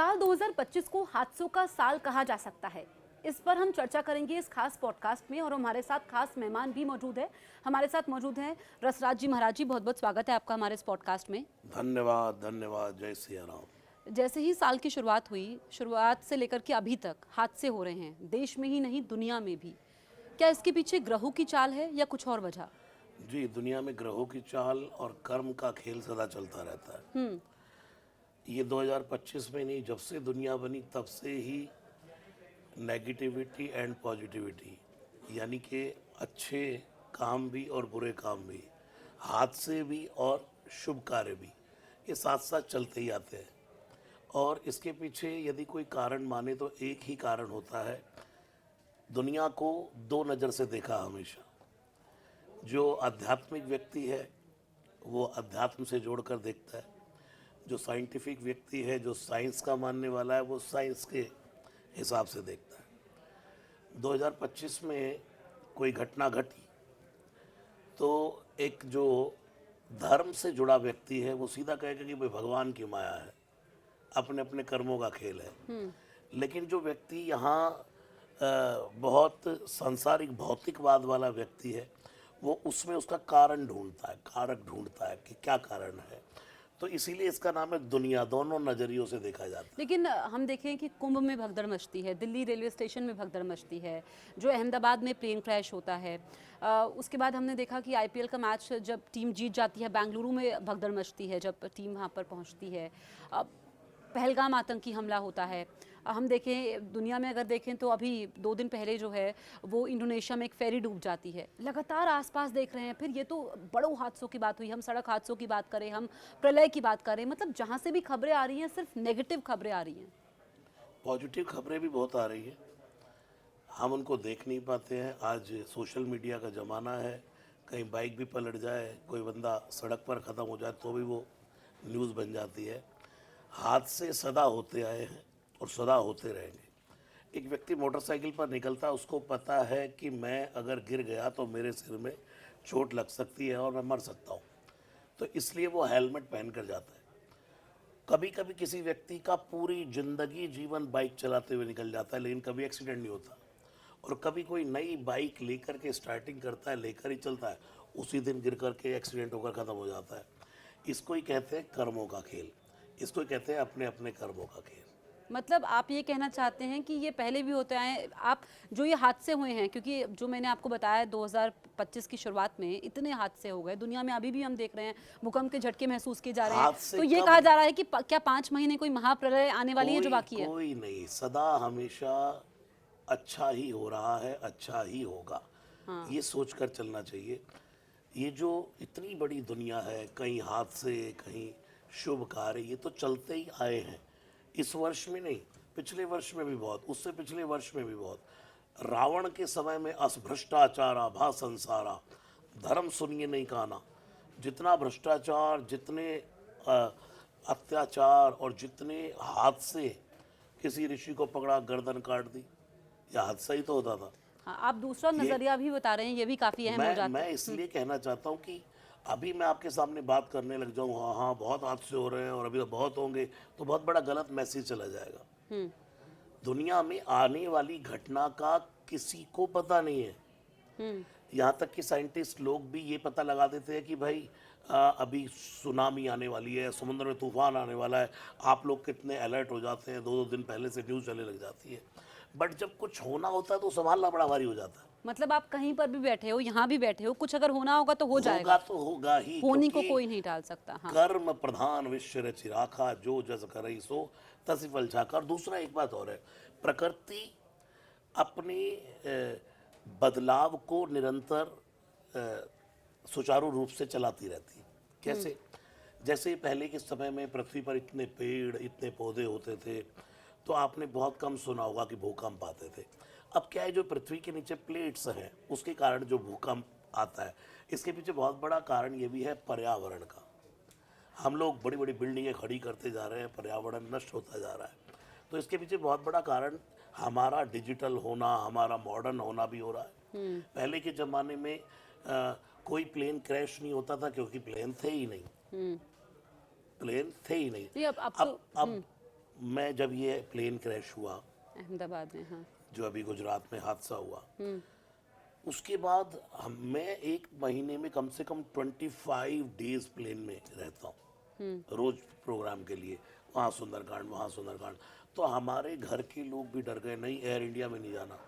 साल 2025 को हादसों का साल कहा जा सकता है। इस पर हम चर्चा करेंगे इस खास पॉडकास्ट में और हमारे साथ खास मेहमान भी मौजूद है। हमारे साथ मौजूद हैं रसराज जी महाराज जी, बहुत बहुत स्वागत है आपका हमारे इस पॉडकास्ट में। धन्यवाद धन्यवाद। जय सिया राम। जैसे ही साल की शुरुआत हुई, शुरुआत से लेकर के अभी तक हादसे हो रहे हैं, देश में ही नहीं दुनिया में भी। क्या इसके पीछे ग्रहों की चाल है या कुछ और वजह? जी, दुनिया में ग्रहों की चाल और कर्म का खेल सदा चलता रहता है। ये 2025 में नहीं, जब से दुनिया बनी तब से ही नेगेटिविटी एंड पॉजिटिविटी, यानी कि अच्छे काम भी और बुरे काम भी, हादसे भी और शुभ कार्य भी, ये साथ साथ चलते ही आते हैं। और इसके पीछे यदि कोई कारण माने तो एक ही कारण होता है, दुनिया को दो नज़र से देखा हमेशा। जो आध्यात्मिक व्यक्ति है वो अध्यात्म से जोड़कर देखता है, जो साइंटिफिक व्यक्ति है, जो साइंस का मानने वाला है, वो साइंस के हिसाब से देखता है। 2025 में कोई घटना घटी तो एक जो धर्म से जुड़ा व्यक्ति है वो सीधा कहेगा कि भाई भगवान की माया है, अपने अपने कर्मों का खेल है। लेकिन जो व्यक्ति यहाँ बहुत सांसारिक भौतिकवाद वाला व्यक्ति है, वो उसमें उसका कारण ढूंढता है, कारक ढूंढता है कि क्या कारण है। तो इसीलिए इसका नाम है दुनिया, दोनों नज़रियों से देखा जाता है। लेकिन हम देखें कि कुंभ में भगदड़ मचती है, दिल्ली रेलवे स्टेशन में भगदड़ मचती है, जो अहमदाबाद में प्लेन क्रैश होता है। उसके बाद हमने देखा कि आईपीएल का मैच जब टीम जीत जाती है, बेंगलुरु में भगदड़ मचती है जब टीम वहाँ पर पहुँचती है। पहलगाम आतंकी हमला होता है। हम देखें दुनिया में, अगर देखें तो अभी 2 दिन पहले जो है वो इंडोनेशिया में एक फेरी डूब जाती है। लगातार आसपास देख रहे हैं। फिर ये तो बड़ों हादसों की बात हुई, हम सड़क हादसों की बात करें, हम प्रलय की बात करें, मतलब जहाँ से भी खबरें आ रही हैं सिर्फ नेगेटिव खबरें आ रही हैं। पॉजिटिव खबरें भी बहुत आ रही हैं, हम उनको देख नहीं पाते हैं। आज सोशल मीडिया का ज़माना है, कहीं बाइक भी पलट जाए, कोई बंदा सड़क पर ख़त्म हो जाए तो भी वो न्यूज़ बन जाती है। हादसे सदा होते आए हैं और सदा होते रहेंगे। एक व्यक्ति मोटरसाइकिल पर निकलता है, उसको पता है कि मैं अगर गिर गया तो मेरे सिर में चोट लग सकती है और मैं मर सकता हूँ, तो इसलिए वो हेलमेट पहन कर जाता है। कभी कभी किसी व्यक्ति का पूरी जिंदगी जीवन बाइक चलाते हुए निकल जाता है, लेकिन कभी एक्सीडेंट नहीं होता। और कभी कोई नई बाइक लेकर के स्टार्टिंग करता है, लेकर ही चलता है, उसी दिन गिर करके एक्सीडेंट होकर ख़त्म हो जाता है। इसको ही कहते हैं कर्मों का खेल, इसको ही कहते हैं अपने अपने कर्मों का खेल। मतलब आप ये कहना चाहते हैं कि ये पहले भी होते आए, आप जो ये हादसे हुए हैं, क्योंकि जो मैंने आपको बताया 2025 की शुरुआत में इतने हादसे हो गए दुनिया में, अभी भी हम देख रहे हैं भूकंप के झटके महसूस किए जा रहे हैं। तो ये कहा जा रहा है कि क्या 5 महीने कोई महाप्रलय आने वाली है जो बाकी है? कोई नहीं, सदा हमेशा अच्छा ही हो रहा है, अच्छा ही होगा। हाँ। ये सोचकर चलना चाहिए। ये जो इतनी बड़ी दुनिया है, कहीं हादसे, कहीं शुभ कार्य, ये तो चलते ही आए हैं। इस वर्ष में नहीं, पिछले वर्ष में भी बहुत, उससे पिछले वर्ष में भी बहुत। रावण के समय में अस भ्रष्टाचारा भा संसारा, धर्म सुनिए नहीं काना। जितना भ्रष्टाचार, जितने अत्याचार और जितने हादसे, किसी ऋषि को पकड़ा गर्दन काट दी, यह हादसा ही तो होता था। हाँ, आप दूसरा नजरिया भी बता रहे हैं, ये भी काफी अहम हो जाता है। मैं इसलिए कहना चाहता हूँ कि अभी मैं आपके सामने बात करने लग जाऊँ, हाँ हाँ बहुत हादसे हो रहे हैं और अभी तो बहुत होंगे, तो बहुत बड़ा गलत मैसेज चला जाएगा। दुनिया में आने वाली घटना का किसी को पता नहीं है। यहाँ तक कि साइंटिस्ट लोग भी ये पता लगा देते हैं कि भाई अभी सुनामी आने वाली है, समुद्र में तूफान आने वाला है। आप लोग कितने अलर्ट हो जाते हैं, 2-2 दिन पहले से न्यूज़ चलने लग जाती है। बट जब कुछ होना होता है तो संभालना बड़ा भारी हो जाता है। मतलब आप कहीं पर भी बैठे हो, यहाँ भी बैठे हो, कुछ अगर होना होगा तो हो जाएगा, तो होगा ही, होने को कोई नहीं टाल सकता। हाँ। कर्म प्रधान विश्व रचि राखा, जो जस करई सो तसी फल चाखा। और दूसरा एक बात और है, प्रकृति अपने बदलाव को निरंतर सुचारू रूप से चलाती रहती है। कैसे? जैसे पहले के समय में पृथ्वी पर इतने पेड़, इतने पौधे होते थे, तो आपने बहुत कम सुना होगा कि भूकंप आते थे। अब क्या है, जो पृथ्वी के नीचे प्लेट्स हैं उसके कारण जो भूकंप आता है, इसके पीछे बहुत बड़ा कारण ये भी है पर्यावरण का। हम लोग बड़ी बड़ी बिल्डिंगें खड़ी करते जा रहे हैं, पर्यावरण नष्ट होता जा रहा है। तो इसके पीछे बहुत बड़ा कारण हमारा डिजिटल होना, हमारा मॉडर्न होना भी हो रहा है। पहले के ज़माने में कोई प्लेन क्रैश नहीं होता था क्योंकि प्लेन थे ही नहीं, प्लेन थे ही नहीं। अब मैं जब ये प्लेन क्रैश हुआ अहमदाबाद में, हाँ। जो अभी गुजरात में हादसा हुआ, उसके बाद मैं एक महीने में कम से कम 25 डेज प्लेन में रहता हूँ रोज प्रोग्राम के लिए, वहाँ सुंदरकांड वहाँ सुंदरकांड। तो हमारे घर के लोग भी डर गए, नहीं एयर इंडिया में नहीं जाना।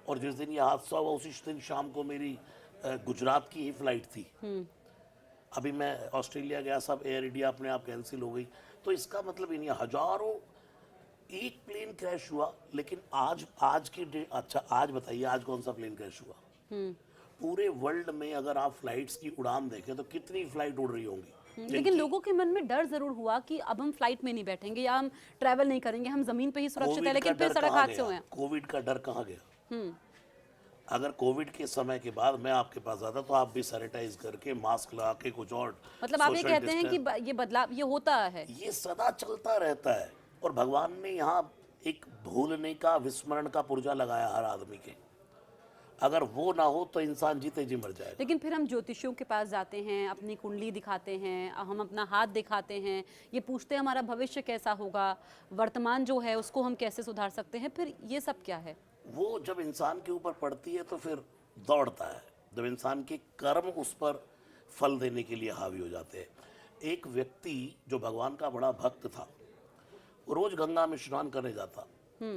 और जिस दिन ये हादसा हुआ उसी दिन शाम को मेरी गुजरात की ही फ्लाइट थी। अभी मैं ऑस्ट्रेलिया गया, सब एयर इंडिया अपने आप कैंसिल हो गई। तो इसका मतलब ये नहीं, हजारों एक प्लेन क्रैश हुआ। लेकिन आज की डे, अच्छा आज बताइए आज कौन सा प्लेन क्रैश हुआ? पूरे वर्ल्ड में अगर आप फ्लाइट्स की उड़ान देखें तो कितनी फ्लाइट उड़ रही होंगी। लेकिन लोगों के मन में डर जरूर हुआ कि अब हम फ्लाइट में नहीं बैठेंगे या हम ट्रैवल नहीं करेंगे, हम जमीन पे ही सुरक्षित है। लेकिन फिर सड़क हादसे हुए। कोविड का डर कहाँ गया? अगर कोविड के समय के बाद मैं आपके पास आता तो आप भी सैनिटाइज करके मास्क लगा के कुछ और, मतलब आप ये कहते हैं कि ये बदलाव ये होता है, ये सदा चलता रहता है। और भगवान ने यहाँ एक भूलने का, विस्मरण का पुर्जा लगाया हर आदमी के। अगर वो ना हो तो इंसान जीते जी मर जाएगा। लेकिन फिर हम ज्योतिषियों के पास जाते हैं, अपनी कुंडली दिखाते हैं, हम अपना हाथ दिखाते हैं, ये पूछते हैं हमारा भविष्य कैसा होगा, वर्तमान जो है उसको हम कैसे सुधार सकते हैं। फिर ये सब क्या है? वो जब इंसान के ऊपर पड़ती है तो फिर दौड़ता है, जब इंसान के कर्म उस पर फल देने के लिए हावी हो जाते हैं। एक व्यक्ति जो भगवान का बड़ा भक्त था, वो रोज गंगा में स्नान करने जाता,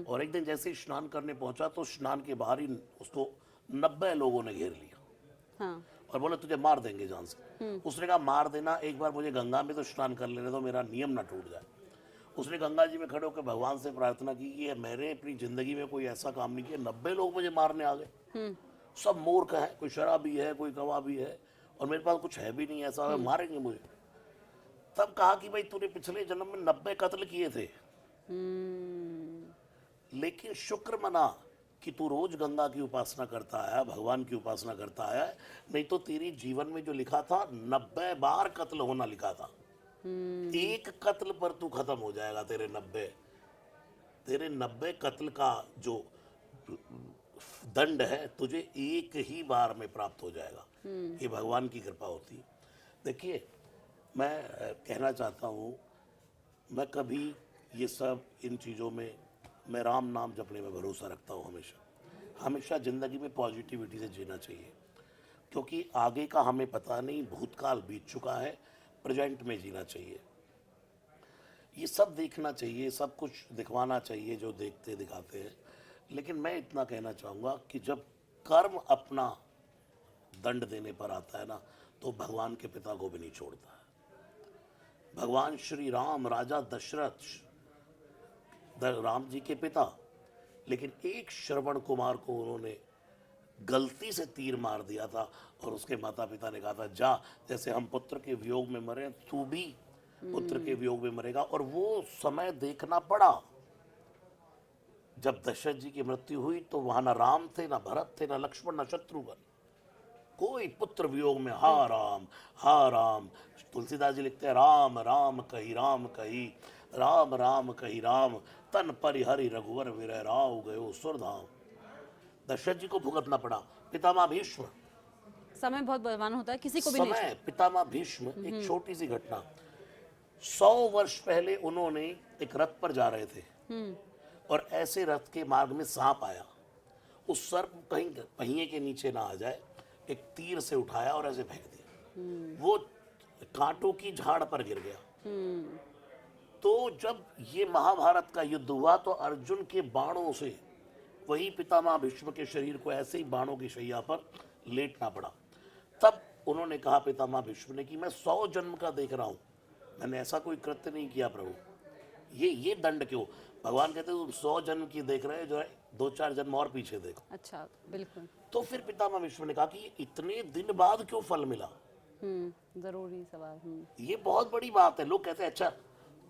और एक दिन जैसे ही स्नान करने पहुंचा तो स्नान के बाहर ही उसको 90 लोगों ने घेर लिया। हाँ। और बोले तुझे मार देंगे जान से। उसने कहा मार देना, एक बार मुझे गंगा में तो स्नान कर लेने दो, मेरा नियम ना टूट जाए। उसने गंगा जी में खड़े होकर भगवान से प्रार्थना की कि मैंने अपनी जिंदगी में कोई ऐसा काम नहीं किया, 90 लोग मुझे मारने आ गए। सब मूर्ख है, कोई शराबी है, कोई कबाबी है, और मेरे पास कुछ है भी नहीं ऐसा है, मारेंगे मुझे। तब कहा कि भाई तूने पिछले जन्म में 90 कत्ल किए थे, लेकिन शुक्र मना कि तू रोज गंगा की उपासना करता आया, भगवान की उपासना करता आया, नहीं तो तेरी जीवन में जो लिखा था 90 बार कत्ल होना लिखा था। एक कत्ल पर तू खत्म हो जाएगा। तेरे 90 कत्ल का जो दंड है तुझे एक ही बार में प्राप्त हो जाएगा। ये भगवान की कृपा होती है। देखिए, मैं कहना चाहता हूँ, मैं कभी ये सब इन चीज़ों में, मैं राम नाम जपने में भरोसा रखता हूँ। हमेशा ज़िंदगी में पॉजिटिविटी से जीना चाहिए, क्योंकि आगे का हमें पता नहीं, भूतकाल बीत चुका है, प्रेजेंट में जीना चाहिए। ये सब देखना चाहिए, सब कुछ दिखवाना चाहिए जो देखते दिखाते हैं। लेकिन मैं इतना कहना चाहूँगा कि जब कर्म अपना दंड देने पर आता है ना, तो भगवान के पिता को भी नहीं छोड़ता है। भगवान श्री राम, राजा दशरथ, राम जी के पिता, लेकिन एक श्रवण कुमार को उन्होंने गलती से तीर मार दिया था, और उसके माता पिता ने कहा था जा, जैसे हम पुत्र के वियोग में मरे तू भी पुत्र के वियोग में मरेगा। और वो समय देखना पड़ा, जब दशरथ जी की मृत्यु हुई तो वहां ना राम थे, ना भरत थे, ना लक्ष्मण, ना शत्रुघ्न, कोई पुत्र वियोग में हा राम हा राम। तुलसीदास जी लिखते हैं राम राम कही राम कही, राम राम कही राम, तन परिहरि रघुवर विरह राव गयो सुरधाम। दशरथ जी को भुगतना पड़ा। पितामह भीष्म, समय बहुत बलवान होता है, किसी को भी नहीं समय पितामह भीष्म, एक छोटी सी घटना, 100 वर्ष पहले उन्होंने एक रथ पर जा रहे थे, और ऐसे रथ के मार्ग में सांप आया। उस सर्प कहीं पहिए के नीचे ना आ जाए, एक तीर से उठाया और ऐसे फेंक दिया। वो कांटों की झाड़ पर गिर गया। तो जब ये महाभारत का युद्ध हुआ तो अर्जुन के बाणों से वही पितामह भीष्म के शरीर को ऐसे ही बाणों की शैया पर लेटना पड़ा। तब उन्होंने कहा पितामह भीष्म ने कि मैं 100 जन्म का देख रहा हूं, मैंने ऐसा कोई कृत्य नहीं किया प्रभु, ये दंड क्यों? भगवान कहते तुम 100 जन्म की देख रहे हो, जो है 2-4 जन्म और पीछे देखो। अच्छा, बिल्कुल। तो फिर पितामह भीष्म ने कहा कि इतने दिन बाद क्यों फल मिला? जरूरी सवाल। ये बहुत बड़ी बात है। लोग कहते हैं अच्छा,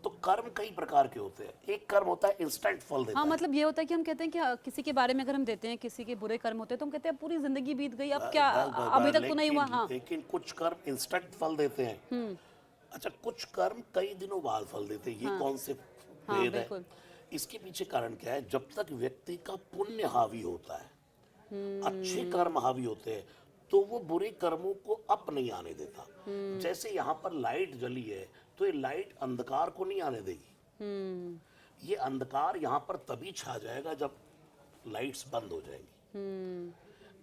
तो कर्म कई प्रकार के होते हैं। एक कर्म होता है इंस्टेंट फल देता हाँ, है। मतलब ये होता है कि हम कहते हैं कि किसी के बारे में अगर हम देते हैं, किसी के बुरे कर्म होते हैं तो हम कहते हैं पूरी जिंदगी बीत गई, अब क्या, अभी तक तो नहीं हुआ। हाँ, लेकिन कुछ कर्म इंस्टेंट फल देते हैं। अच्छा, कुछ कर्म कई दिनों बाद फल देते हैं। ये कौन से भेद है? इसके पीछे कारण क्या है? जब तक व्यक्ति का पुण्य हावी होता है, अच्छे कर्म हावी होते हैं, तो वो बुरे कर्मों को अप नहीं आने देता। जैसे यहाँ पर लाइट जली है तो ये लाइट अंधकार को नहीं आने देगी। ये अंधकार यहाँ पर तभी छा जाएगा जब लाइट्स बंद हो जाएंगी।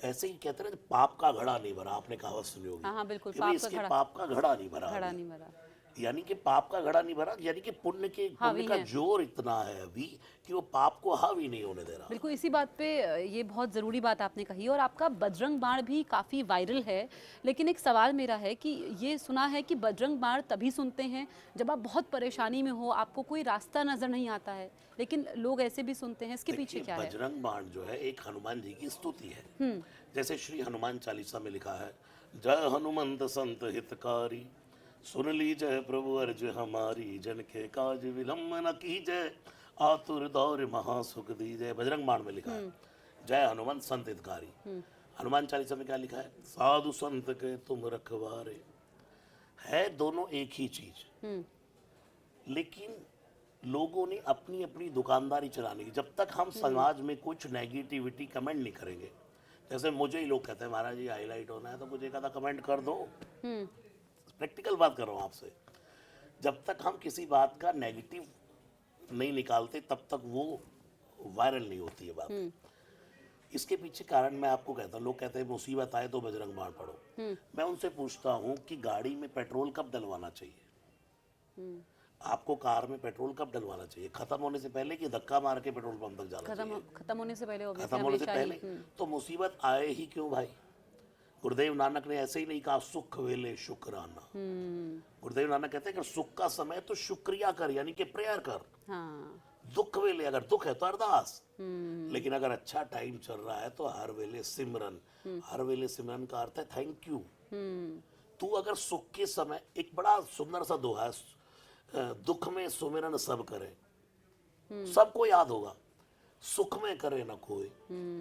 ऐसे ही कहते हैं ना, पाप का घड़ा नहीं भरा, आपने कहावत सुनी होगी। हाँ हाँ बिल्कुल, कि भाई पाप का इसके घड़ा, पाप का घड़ा नहीं भरा घड़ा अभी। नहीं भरा। यानी कि पाप का घड़ा नहीं भरा, यानी कि पुण्य हावी का है। जोर इतना है अभी कि वो पाप को हावी नहीं होने दे रहा। बिल्कुल, इसी बात पे ये बहुत ज़रूरी बात आपने कही, और आपका बजरंग बाण भी काफ़ी वायरल है। लेकिन एक सवाल मेरा है कि ये सुना है कि बजरंग बाण तभी सुनते हैं जब आप बहुत परेशानी में हो, आपको कोई रास्ता नज़र नहीं आता है, लेकिन लोग ऐसे भी सुनते हैं, इसके पीछे देखिए, क्या है? बजरंग बाण जो है एक हनुमान जी की स्तुति है। जैसे श्री हनुमान चालीसा में लिखा है, जय हनुमंत संत हितकारी, सुन लीजय प्रभु अर्ज हमारी, जन के काज विलंब न कीजय, आतुर दौर महासुख दीजय। बजरंग बाण में लिखा है जय हनुमंत संत हितकारी। हनुमान चालीसा में क्या लिखा है, साधु संत के तुम रखवारे। है दोनों एक ही चीज, लेकिन लोगों ने अपनी अपनी दुकानदारी चलाने की। जब तक हम समाज में कुछ नेगेटिविटी कमेंट नहीं करेंगे, जैसे मुझे ही लोग कहते हैं महाराज जी हाईलाइट होना है तो मुझे कहता कमेंट कर दो, प्रैक्टिकल बात कर रहा हूँ आपसे। जब तक हम किसी बात का नेगेटिव नहीं निकालते तब तक वो वायरल नहीं होती है बात। इसके पीछे कारण मैं आपको कहता हूँ, लोग कहते हैं मुसीबत आए तो बजरंग बाण पढ़ो। मैं उनसे पूछता हूँ कि गाड़ी में पेट्रोल कब डलवाना चाहिए? आपको कार में पेट्रोल कब डलवाना चाहिए? खत्म होने से पहले कि धक्का मार के पेट्रोल पंप तक जाना चाहिए? खत्म होने से पहले, obviously, खत्म होने से हमेशा ही। पहले। तो मुसीबत आए ही क्यों भाई? गुरुदेव नानक ने ऐसे ही नहीं कहा सुख वेले शुक्राना। गुरुदेव नानक कहते हैं कि सुख का समय तो शुक्रिया कर, यानी कि प्रेयर कर। हाँ, दुख वेले, अगर दुख है तो अरदास। लेकिन अगर अच्छा टाइम चल रहा है तो हर वेले सिमरन। हर वेले सिमरन का अर्थ है थैंक यू। तू अगर सुख के समय, एक बड़ा सुंदर सा दोहा है, दुख में सुमिरन सब करे, सबको याद होगा, सुख में करे ना कोई।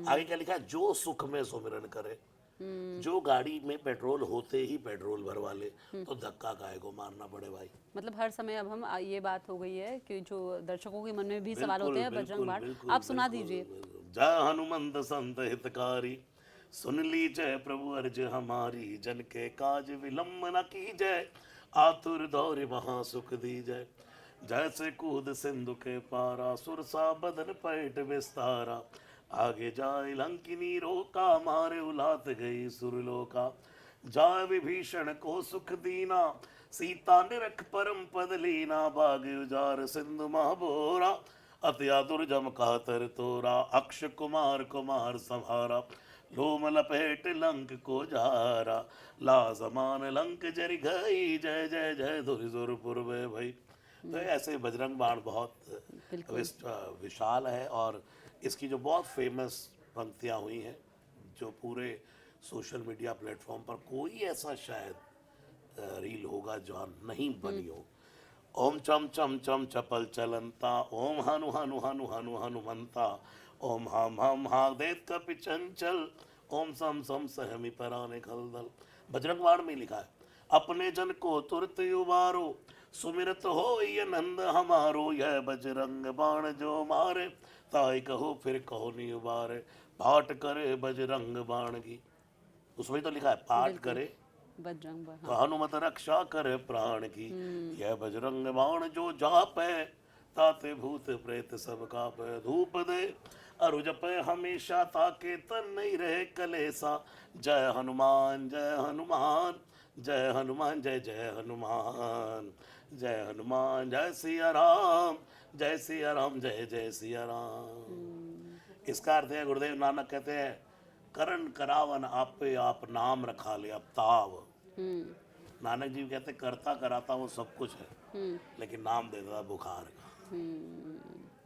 आगे क्या लिखा है, जो सुख में सुमिरन करे। जो गाड़ी में पेट्रोल होते ही पेट्रोल भरवा ले तो धक्का काहे को मारना पड़े भाई? मतलब हर समय अब हम ये बात हो गई है कि जो दर्शकों के मन में भी सवाल बिल्कुल, होते हैं, बजरंग बाण आप सुना दीजिए। जय हनुमंत संत हितकारी, सुन लीजय प्रभु अर्ज हमारी, जन के काज विलंब न कीजय, आतुर दौर महासुख दीजय। जैसे कूद सिंधु के पारा, सुरसा बदन पैठ विस्तारा, आगे जाए लंकिनी रोका, मारे उलात गई सुरलोका। जाय विभीषण को सुख दीना, सीता निरख परम पद लीना, बाग उजार सिंधु महाबोरा, अत्या दुर्जम कातर तोरा, अक्ष कुमार कुमार संहारा, लोम लपेट लंक को जारा, ला समान लंक जरि गई, जय जय जय धुर पूर्वे भई। तो ऐसे बजरंग बाण बहुत विशाल है, और इसकी जो बहुत फेमस पंक्तियाँ हुई हैं, जो पूरे सोशल मीडिया प्लेटफॉर्म पर कोई ऐसा शायद रील होगा जो नहीं बनी हो। ओम चम चम चम चपल चलंता, ओम हनु हनु हनु हनु हनुमंता, ओम हम हा देत कपि चंचल, ओम सम सम सहमी पराने खलदल। बजरंग बाण में लिखा है, अपने जन को तुरत उबारो, सुमिरत हो ये नंद हमारो, यह बजरंग बाण जो मारे, ताई कहो फिर कहो नहीं उबारे, पाठ करे बजरंग बाण की। उसमें तो लिखा है पाठ करे बजरंग बाण, तो हनुमत रक्षा करे प्राण की, यह बजरंग बाण जो जापे, ताते भूत प्रेत सब कापे, धूप दे अरु जपे हमेशा, ताके तन नहीं रहे कलेसा। जय हनुमान जय हनुमान, जय हनुमान जय जय हनुमान, जय हनुमान जय सिया राम, जय सिया राम जय जय सिया राम। इसका अर्थ है, गुरुदेव नानक कहते हैं, करण करावन आपे आप नाम रखा ले अब ताव। नानक जी कहते हैं करता कराता वो सब कुछ है, लेकिन नाम दे देता बुखार का।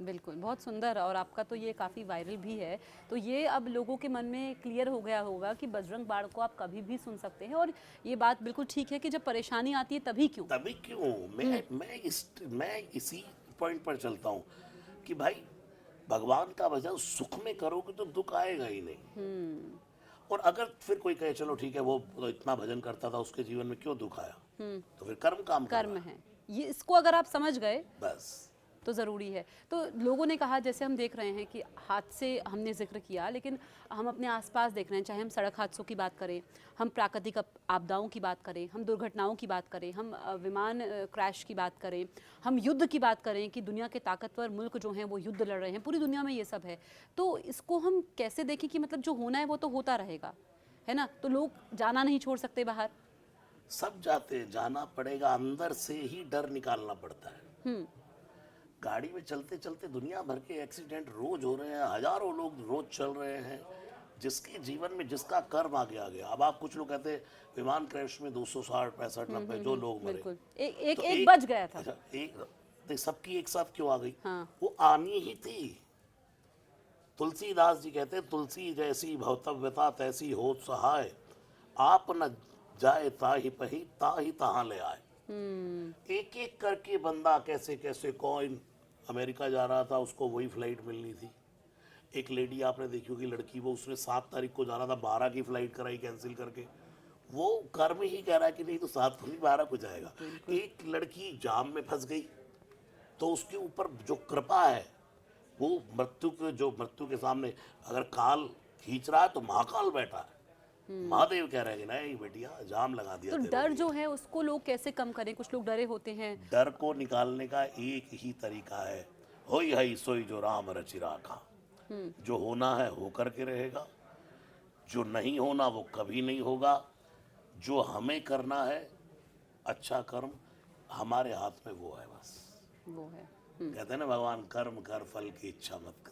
बिल्कुल, बहुत सुंदर। और आपका तो ये काफ़ी वायरल भी है, तो ये अब लोगों के मन में क्लियर हो गया होगा कि बजरंग बाण को आप कभी भी सुन सकते हैं। और ये बात बिल्कुल ठीक है कि जब परेशानी आती है तभी क्यों, मैं इसी पॉइंट पर चलता हूँ कि भाई भगवान का भजन सुख में करोगे तो दुख आएगा ही नहीं। और अगर फिर कोई कहे चलो ठीक है वो तो इतना भजन करता था, उसके जीवन में क्यों दुख आया, तो फिर कर्म काम कर्म है ये, इसको अगर आप समझ गए बस तो ज़रूरी है। तो लोगों ने कहा, जैसे हम देख रहे हैं कि हादसे हमने जिक्र किया, लेकिन हम अपने आसपास देख रहे हैं, चाहे हम सड़क हादसों की बात करें, हम प्राकृतिक आपदाओं की बात करें, हम दुर्घटनाओं की बात करें, हम विमान क्रैश की बात करें, हम युद्ध की बात करें कि दुनिया के ताकतवर मुल्क जो हैं वो युद्ध लड़ रहे हैं, पूरी दुनिया में ये सब है। तो इसको हम कैसे देखें कि मतलब जो होना है वो तो होता रहेगा, है ना? तो लोग जाना नहीं छोड़ सकते बाहर। सब जाते हैं, जाना पड़ेगा, अंदर से ही डर निकालना पड़ता है। गाड़ी में चलते चलते दुनिया भर के एक्सीडेंट रोज हो रहे हैं, हजारों लोग रोज चल रहे हैं, जिसके जीवन में जिसका कर्म आ गया। अब आप कुछ लोग कहते हैं विमान क्रैश में 260 65 90 जो लोग मरे, बिल्कुल, एक तो एक बच गया था। अच्छा, एक देख, सबकी एक साथ क्यों आ गई? हाँ। वो आनी ही थी। तुलसीदास जी कहते हैं, तुलसी जैसी भवतव्यता तैसी हो सहाय, आप न जाए ताहि पही ताहि तहां ले आए। एक एक करके बंदा कैसे कैसे, कौन अमेरिका जा रहा था, उसको वही फ्लाइट मिलनी थी। एक लेडी आपने देखी होगी, लड़की, वो उसने 7 तारीख को जाना था, 12 की फ्लाइट कराई कैंसिल करके। वो कर्म ही कह रहा है कि नहीं तो 7 को नहीं 12 को जाएगा। एक लड़की जाम में फंस गई, तो उसके ऊपर जो कृपा है, वो मृत्यु के सामने अगर काल खींच रहा है तो महाकाल बैठा है। महादेव कह रहे हैं कि नहीं बेटिया, जाम लगा दिया। तो डर जो है उसको लोग कैसे कम करें? कुछ लोग डरे होते हैं। डर को निकालने का एक ही तरीका है, होई हई सोई जो राम रचि राखा। जो होना है हो करके रहेगा, जो नहीं होना वो कभी नहीं होगा। जो हमें करना है अच्छा कर्म, हमारे हाथ में वो है, बस वो है। कहते हैं ना, भगवान कर्म कर फल की इच्छा मत कर।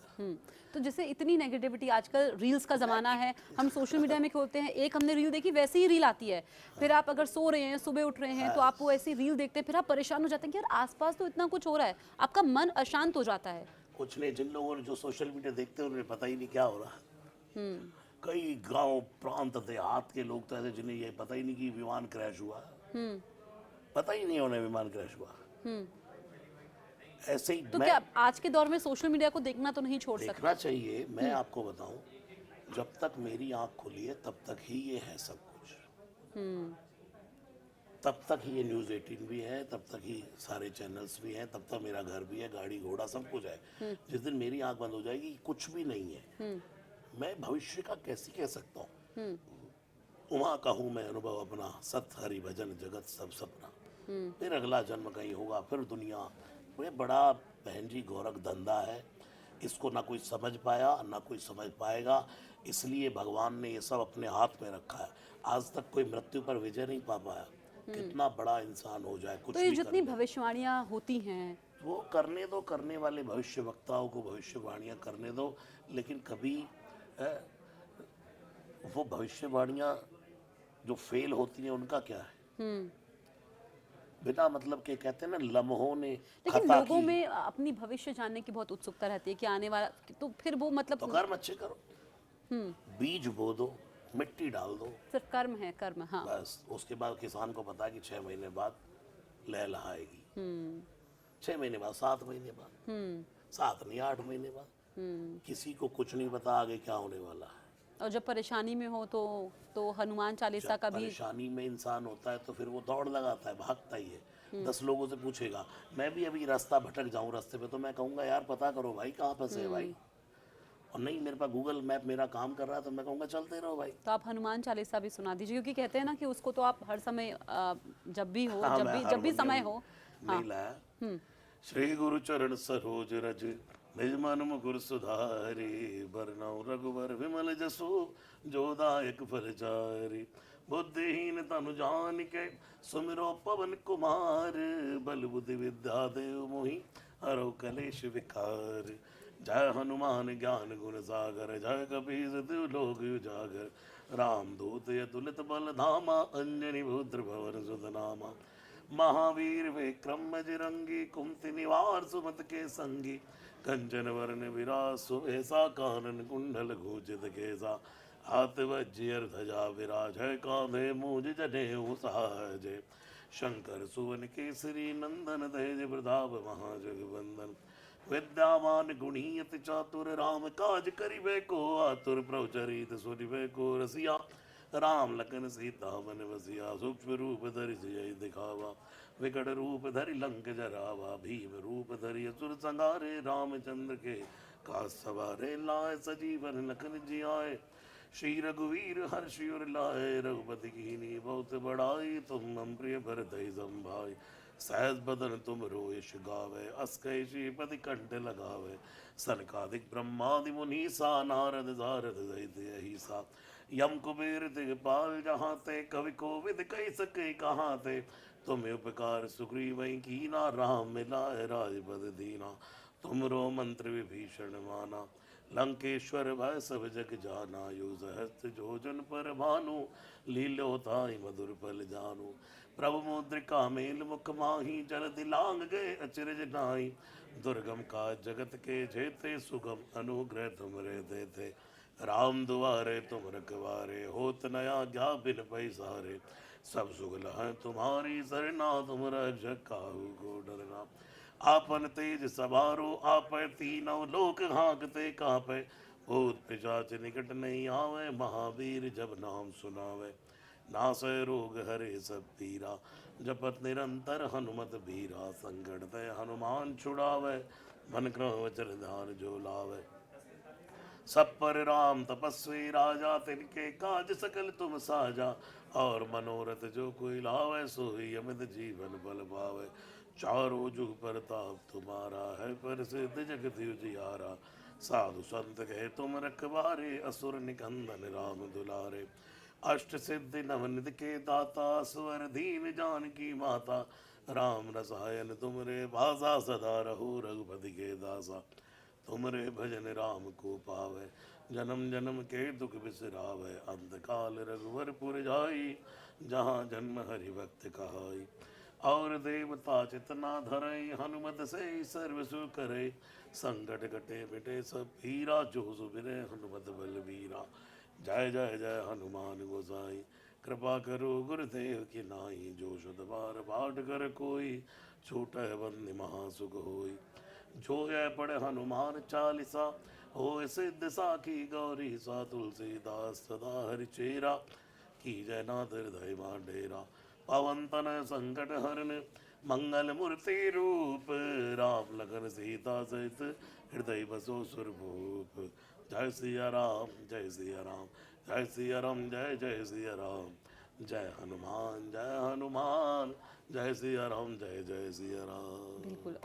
तो जैसे इतनी नेगेटिविटी, आजकल रील्स का ज़माना है, हम सोशल मीडिया में खोलते हैं, एक हमने रील देखी वैसे ही रील आती है, फिर आप अगर सो रहे हैं, सुबह उठ रहे हैं, तो आप वो ऐसी रील देखते हैं, फिर आप परेशान हो जाते हैं कि यार आसपास तो इतना कुछ हो रहा है, आपका मन अशांत हो जाता है। कुछ नहीं, जिन लोगों ने जो सोशल मीडिया देखते हैं उन्हें पता ही नहीं क्या हो रहा है। कई गांव प्रांत देहात के लोग तो ऐसे जिन्हें ये पता ही नहीं कि विमान क्रैश हुआ, पता ही नहीं उन्हें विमान क्रैश हुआ। ऐसे ही तो क्या आज के दौर में सोशल मीडिया को देखना तो नहीं छोड़ सकते? देखना चाहिए। मैं आपको बताऊं, जब तक मेरी आंख खुली है तब तक ही ये है सब कुछ। तब तक ही ये न्यूज़ 18 भी है, तब तक ही सारे चैनल्स भी हैं, तब तक मेरा घर भी है, गाड़ी घोड़ा सब कुछ है। जिस दिन मेरी आंख बंद हो जाएगी कुछ भी नहीं है। मैं भविष्य का कैसे कह सकता हूँ? उमा कहूँ मैं अनुभव अपना, सत हरि भजन जगत सब सपना। फिर अगला जन्म कहीं होगा, फिर दुनिया। ये बड़ा बहन जी गोरख धंधा है, इसको ना कोई समझ पाया ना कोई समझ पाएगा। इसलिए भगवान ने ये सब अपने हाथ में रखा है। आज तक कोई मृत्यु पर विजय नहीं पा पाया। कितना बड़ा इंसान हो जाए, कुछ तो ये भी जितनी कर ले। भविष्यवाणियां होती हैं, वो करने दो, करने वाले भविष्य वक्ताओं को भविष्यवाणियां करने दो, लेकिन कभी वो भविष्यवाणियां जो फेल होती हैं उनका क्या है? बिना मतलब के कहते हैं ना, लम्हों ने लेकिन खता लोगों की, में अपनी भविष्य जानने की बहुत उत्सुकता रहती है कि आने वाला, तो फिर वो मतलब तो कर्म अच्छे करो, बीज बो दो, मिट्टी डाल दो, सिर्फ कर्म है, कर्म। हाँ। बस। उसके बाद किसान को पता है कि 6 महीने बाद लहलहाएगी, 6 महीने बाद, 7 महीने बाद, 7 नहीं 8 महीने बाद। किसी को कुछ नहीं पता आगे क्या होने वाला है। और जब परेशानी में हो तो हनुमान चालीसा जब का भी। परेशानी में इंसान होता है तो फिर वो दौड़ लगाता है, भागता ही है। 10 लोगों से पूछेगा, मैं भी अभी रास्ता भटक जाऊं रास्ते पे, तो मैं कहूंगा यार पता करो भाई कहाँ फंसे है भाई। और नहीं, मेरे पास गूगल मैप मेरा काम कर रहा है, तो मैं कहूँगा चलते रहो भाई। तो आप हनुमान चालीसा भी सुना दीजिए, क्योंकि कहते हैं ना कि उसको तो आप हर समय जब भी हो, हाँ, जब मैं भी हारमोनियम समय हो। नहीं लाया। श्री गुरु चरण सरोज रज निज मन मुकुर सुधारे, बरनउँ रघुवर विमल जसु जोदायक फल चारि। बुद्धिहीन तनु जानिके सुमिरो पवन कुमार, बल बुद्धि विद्या देव मोहि हरौ कलेश विकार। जय हनुमान ज्ञान गुण सागर, जय कपीस तिहु लोक उजागर। रामदूत अतुलित बल धामा, अंजनी पुत्र भवन सुत नामा। महावीर विक्रम बजरंगी, कुमति निवार सुमत के संगी। कंचन वरण विराज सुबेसा, कानन कुंडल घोषित केसा। हाथ वज्र ध्वजा विराज, कांधे मूज जनेऊ साज। शंकर सुवन केसरी नंदन, तेज प्रताप महाजगवंदन। विद्यावान गुणी अति चातुर, राम काज करिबे को आतुर। प्रभु चरित सुनिबे को रसिया, राम लखन सीता मन बसिया सूक्ष्म रूप धरि सियहि दिखावा विकट रूप धरि लंक जरावा भीम रूप धरि असुर संहारे रामचंद्र के काज सवारे लाए सजीवन लखन जियाए श्री रघुवीर हर्षि उर लाए रघुपति कीनी बहुत बड़ाई तुम हम प्रिय भरत संभाई सहज बदन तुम रोयश गावे अस कहि श्रीपति कंठ लगावे सनकादिक ब्रह्मादि मुनीसा नारद सारद सहित अहिसा यम कुबेर दिगपाल जहाँ ते कवि कोविद कही सके कहाँ ते तुम्हें उपकार सुग्रीव कीना राम मिलाए राजपद दीना तुमरो मंत्र विभीषण माना लंकेश्वर भय सब जग जाना यो सहस्त्र जोजन पर भानु लीलो ताई मधुर फल जानू प्रभु मुद्रिका मेल मुख माही जल दिलांग गए अचरज नाई दुर्गम का जगत के जेते सुगम अनुग्रह तुम रे देते राम दुआरे तुम रखवारे होत नया क्या बिन पैसारे सब सुगल है तुम्हारी सरना तुम रक्षक काहू को डरना आपन तेज सवारो आप तीनों लोक हाँकते कापे भूत पिशाच निकट नहीं आवे महावीर जब नाम सुनावे नासय रोग हरे सब पीरा जपत निरंतर हनुमत बीरा संकट ते हनुमान छुड़ावे मन क्रम वचन ध्यान जो लावे सब पर राम तपस्वी राजा तिनके काज सकल तुम साजा और मनोरथ जो कोई लावे सोई अमित जीवन बल पावे चारों जुग प्रताप तुम्हारा है प्रसिद्ध जगत उजियारा साधु संत कहे तुम रखवारे असुर निकंदन राम दुलारे अष्ट सिद्धि नवनिध के दाता स्वर दीन जानकी माता राम रसायन तुमरे भाषा सदा रहो रघुपति के दासा तुमरे भजन राम को पावे जन्म जन्म के दुख बिसरावे अंत काल रघुवर पुर जाई जहाँ जन्म हरि भक्त कहाई और देवता चितना धरई हनुमत से सर्व सुख करे संकट कटे मिटे सब पीरा जो सुबिरे हनुमत बलवीरा जय जय जय हनुमान गोसाई कृपा करो गुरुदेव की नाई जो शुद्ध बार पाठ कर कोई छोटा बंदी महासुख होई जो है पढ़े हनुमान चालीसा हो सिद्ध साखी गौरी सा तुलसीदास सदा हरिचेरा की जय नाथ हृदय डेरा पवन तन संकट हरन मंगल मूर्ति रूप राम लखन सीता सहित हृदय बसो सुरभूप जय सिया राम जय सिया राम जय सिया राम जय जय सिया राम जय हनुमान जय हनुमान जय सिया राम जय जय सिया राम। बिल्कुल।